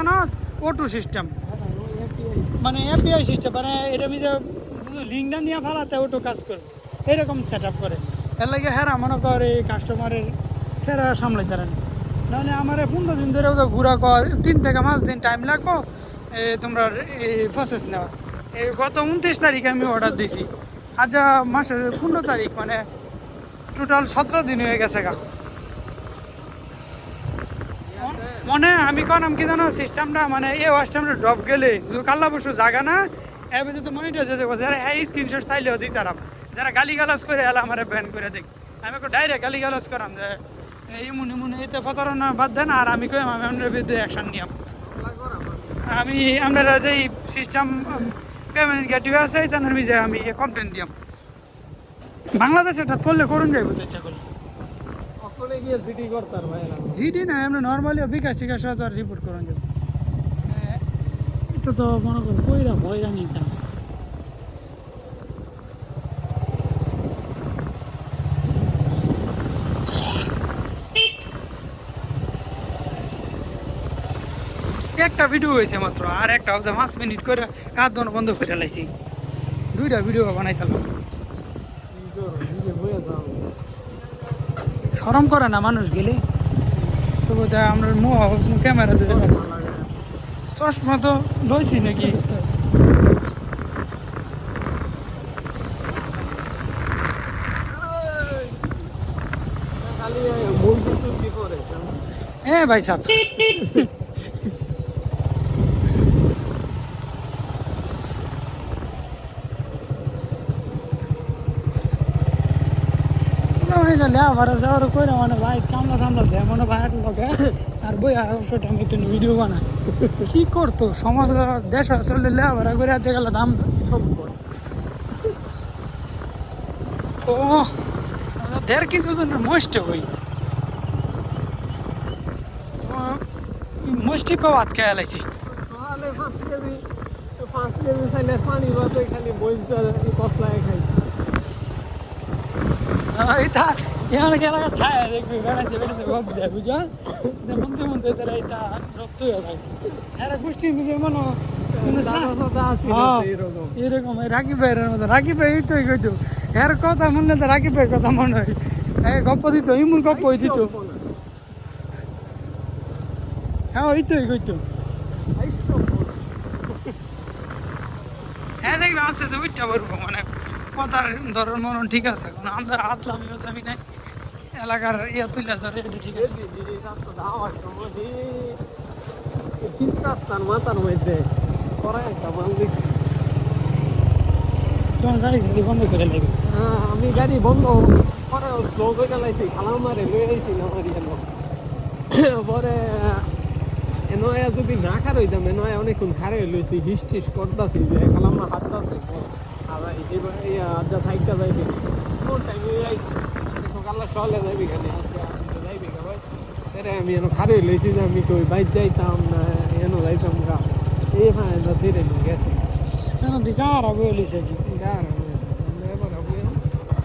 জানো auto system মানে API system মানে এটা আমি যে লিঙ্কটা নিয়ে ফেলাতে অটো কাজ করবে এরকম সেট আপ করে এর লাগে হেরা মনে করে কাস্টমারের ফেরা সামলাইতে পারেন নাহলে আমার 15 দিন ধরে ঘোরা 3 থেকে 5 দিন টাইম লাগবো তোমরা এই প্রসেস নেওয়া এই গত 29 তারিখে আমি অর্ডার দিয়েছি আজ মাসের 15 তারিখ মানে টোটাল 17 দিন হয়ে গেছে গা মনে আমি কনাম কি জানো সিস্টেমটা মানে এই ওয়াশটামটা ড্রপ গেলে কাল্লা বসু জায়গা না এর ভিতরে তো মনিটর যেতে পারে যারা হ্যাঁ স্ক্রিনশট চাইলেও দিতারাম যারা গালি গালাজ করে এলা আমার ব্যান করে দেখ আমি ডাইরেক্ট গালি গালাজ করাম যে এই মুনি মুনি এতে প্রতারণা বাদ দেন আর আমি কই আমি আপনার বিরুদ্ধে অ্যাকশন নিয়াম আমি আপনারা যে সিস্টেম পেমেন্ট গেটওয়ে আছে তার বিজে আমি কমপ্লেন দিয়াম বাংলাদেশে এটা করলে করুন যাইব তো ইচ্ছা করলে জিডি না এমনি নর্মালি বিকাশ টিকাশ তো রিপোর্ট করুন যাবে এটা তো মনে করো কইরা ভয়রা নিতাম একটা ভিডিও হয়েছে মাত্র আর একটা 5 মিনিট করে কাজ দোনো বন্ধ করে লাইছি 2টা ভিডিও বানাইতাম শরম করে না মানুষ গেলে তবু আমরা ক্যামেরা দিতে চশমা তো লইছি নাকি হ্যাঁ ভাই সাহেব যাওয়ার করে মানে ভাই কামলা সামলা দেয় মনে ভাই লোকে আর বই সেটা আমি একটু ভিডিও বানাই কি করতো সমাজ দেশ আসলে লেভারা করে আছে গেলে দাম ও দের কিছু মস্ট হই মস্টি পাও হাত খেয়ে লাইছি এখানে এলাকা থাকে দেখবি বেড়াইতে বেড়াইতে ভাব যায় বুঝা মনতে মনতে তারা এটা রক্ত হয়ে থাকে এরা গোষ্ঠী মিলে মনে এরকম রাকিব ভাইয়ের মতো রাকিব ভাই তো কইতো এর কথা মনে তো রাকিব ভাইয়ের কথা মনে হয় গপ্প দিত ইমুর গপ্প হয়ে দিত হ্যাঁ ওই তো কইতো হ্যাঁ দেখবি আস্তে আস্তে উঠতে পারবো মানে কথার ধরার মনন ঠিক আছে আমরা হাতলাম আমি নাই এলাকার ইয়া তুলে ধরে ঠিক আছে মাথার মধ্যে তোমার গাড়ি বন্ধ করে লাগবে হ্যাঁ আমি গাড়ি বন্ধ করে স্লো করে চালাইছি খালাম মারে লয়ে আইছিলাম আর পরে এনয়া যদি না খার হইতাম এনয়া অনেকক্ষণ খারে লইছি হিস টিস করতেছি যে খালাম না হাতটা আর এই আড্ডা সাইডটা যাইবে কোন টাইমে সকালে চলে যাইবি খালি যাইবি ভাই আমি এনে খারে লইছি যে আমি কই বাইক যাইতাম না এনে যাইতাম গা এই ফাইন দা সেরে গেছে দিকার আগে লিখেছি দিকার